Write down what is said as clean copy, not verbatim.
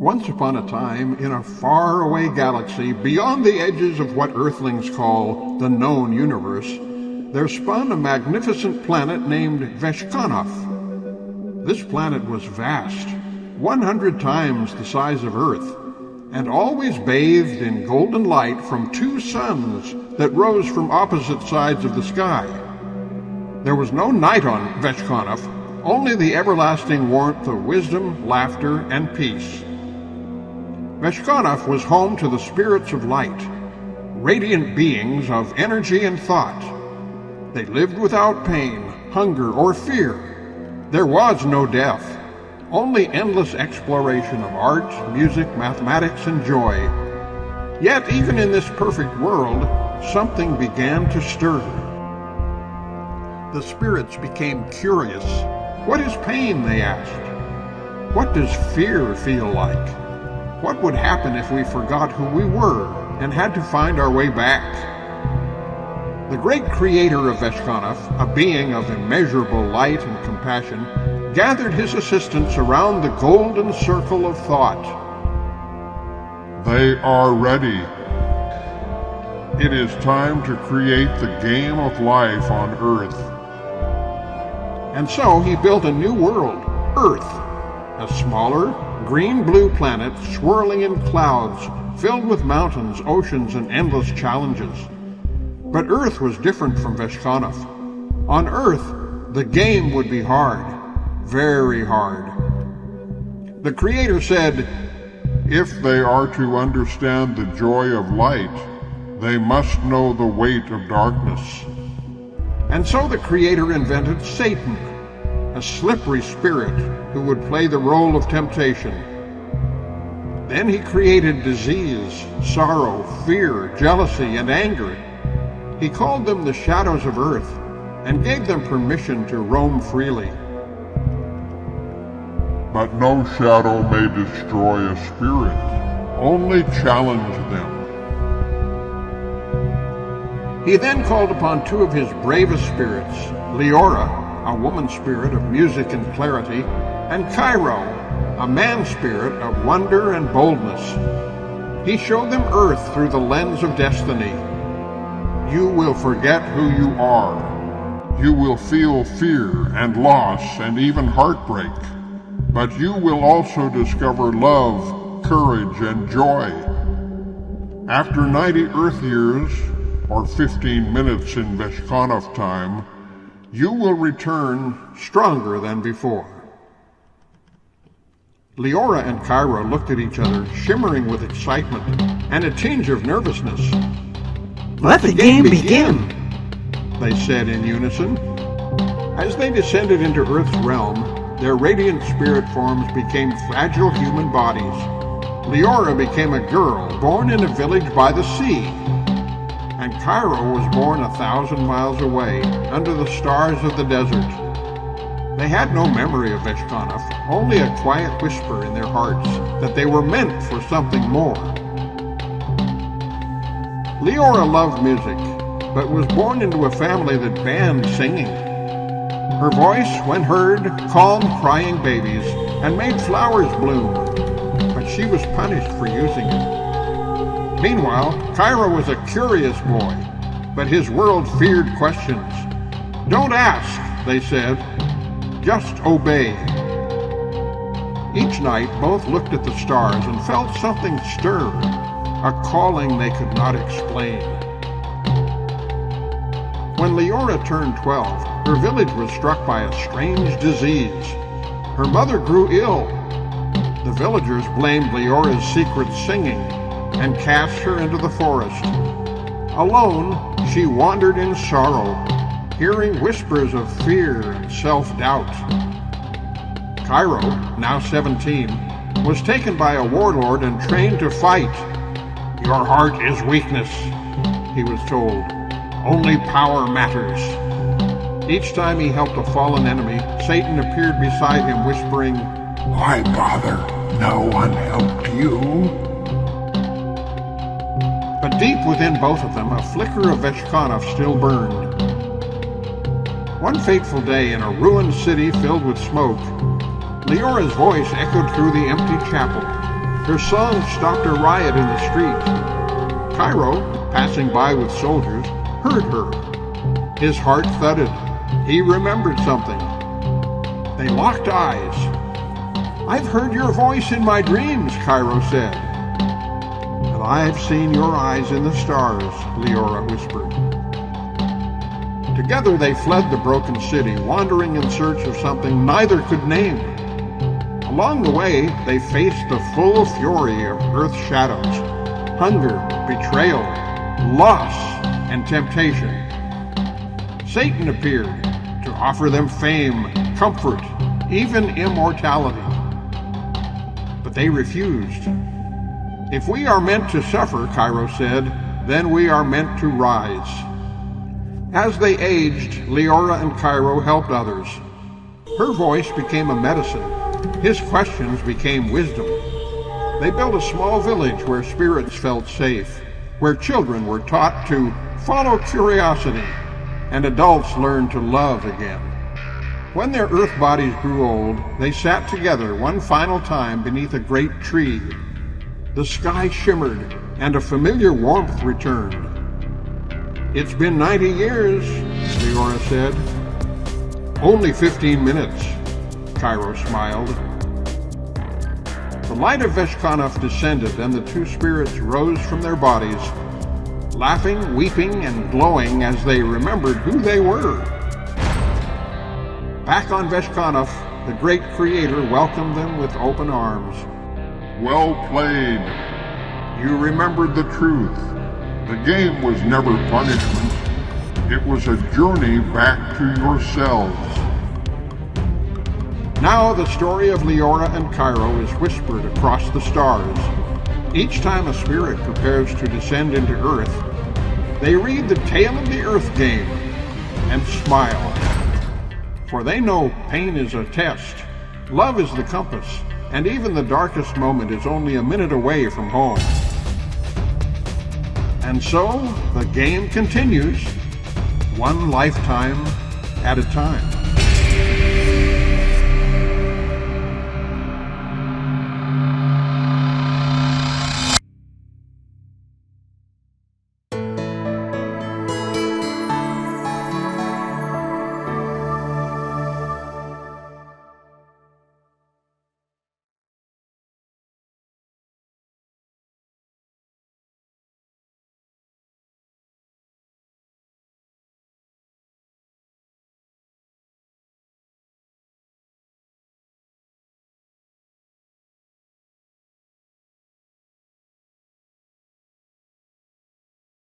Once upon a time, in a faraway galaxy beyond the edges of what Earthlings call the known universe, there spun a magnificent planet named Veskanov. This planet was vast, 100 times the size of Earth, and always bathed in golden light from two suns that rose from opposite sides of the sky. There was no night on Veskanov, only the everlasting warmth of wisdom, laughter, and peace. Veskanov was home to the spirits of light, radiant beings of energy and thought. They lived without pain, hunger, or fear. There was no death, only endless exploration of art, music, mathematics, and joy. Yet even in this perfect world, something began to stir. The spirits became curious. What is pain, they asked. What does fear feel like? What would happen if we forgot who we were and had to find our way back? The great creator of Veskanov, a being of immeasurable light and compassion, gathered his assistants around the golden circle of thought. They are ready. It is time to create the game of life on Earth. And so he built a new world, Earth, a smaller, green-blue planet swirling in clouds, filled with mountains, oceans, and endless challenges. But Earth was different from Veskanov. On Earth, the game would be hard, very hard. The Creator said, "If they are to understand the joy of light, they must know the weight of darkness." And so the Creator invented Satan, a slippery spirit who would play the role of temptation. Then he created disease, sorrow, fear, jealousy, and anger. He called them the shadows of earth and gave them permission to roam freely. But no shadow may destroy a spirit, only challenge them. He then called upon two of his bravest spirits, Leora, a woman spirit of music and clarity, and Cairo, a man spirit of wonder and boldness. He showed them Earth through the lens of destiny. You will forget who you are. You will feel fear and loss and even heartbreak. But you will also discover love, courage, and joy. After 90 Earth years, or 15 minutes in Veskanov time, you will return stronger than before. Leora and Cairo looked at each other, shimmering with excitement and a tinge of nervousness. Let the game begin, they said in unison. As they descended into Earth's realm, their radiant spirit forms became fragile human bodies. Leora became a girl born in a village by the sea, and Cairo was born 1,000 miles away, under the stars of the desert. They had no memory of Veskanov, only a quiet whisper in their hearts that they were meant for something more. Leora loved music, but was born into a family that banned singing. Her voice, when heard, calmed crying babies and made flowers bloom, but she was punished for using it. Meanwhile, Cairo was a curious boy, but his world feared questions. Don't ask, they said, just obey. Each night, both looked at the stars and felt something stir, a calling they could not explain. When Leora turned 12, her village was struck by a strange disease. Her mother grew ill. The villagers blamed Leora's secret singing and cast her into the forest. Alone, she wandered in sorrow, hearing whispers of fear and self-doubt. Cairo, now 17, was taken by a warlord and trained to fight. Your heart is weakness, he was told. Only power matters. Each time he helped a fallen enemy, Satan appeared beside him whispering, Why bother? No one helped you. But deep within both of them, a flicker of Veskanov still burned. One fateful day in a ruined city filled with smoke, Leora's voice echoed through the empty chapel. Her song stopped a riot in the street. Cairo, passing by with soldiers, heard her. His heart thudded. He remembered something. They locked eyes. "I've heard your voice in my dreams," Cairo said. "And I've seen your eyes in the stars," Leora whispered. Together they fled the broken city, wandering in search of something neither could name. Along the way, they faced the full fury of Earth's shadows: hunger, betrayal, loss, and temptation. Satan appeared to offer them fame, comfort, even immortality. But they refused. "If we are meant to suffer," Cairo said, "then we are meant to rise." As they aged, Leora and Cairo helped others. Her voice became a medicine. His questions became wisdom. They built a small village where spirits felt safe, where children were taught to follow curiosity, and adults learned to love again. When their earth bodies grew old, they sat together one final time beneath a great tree. The sky shimmered, and a familiar warmth returned. "It's been 90 years, Leora said. "Only 15 minutes, Cairo smiled. The light of Veskanov descended, and the two spirits rose from their bodies, laughing, weeping, and glowing as they remembered who they were. Back on Veskanov, the great creator welcomed them with open arms. Well played. You remembered the truth. The game was never punishment. It was a journey back to yourselves. Now the story of Leora and Cairo is whispered across the stars. Each time a spirit prepares to descend into Earth, they read the tale of the Earth game and smile. For they know pain is a test, love is the compass, and even the darkest moment is only a minute away from home. And so the game continues, one lifetime at a time.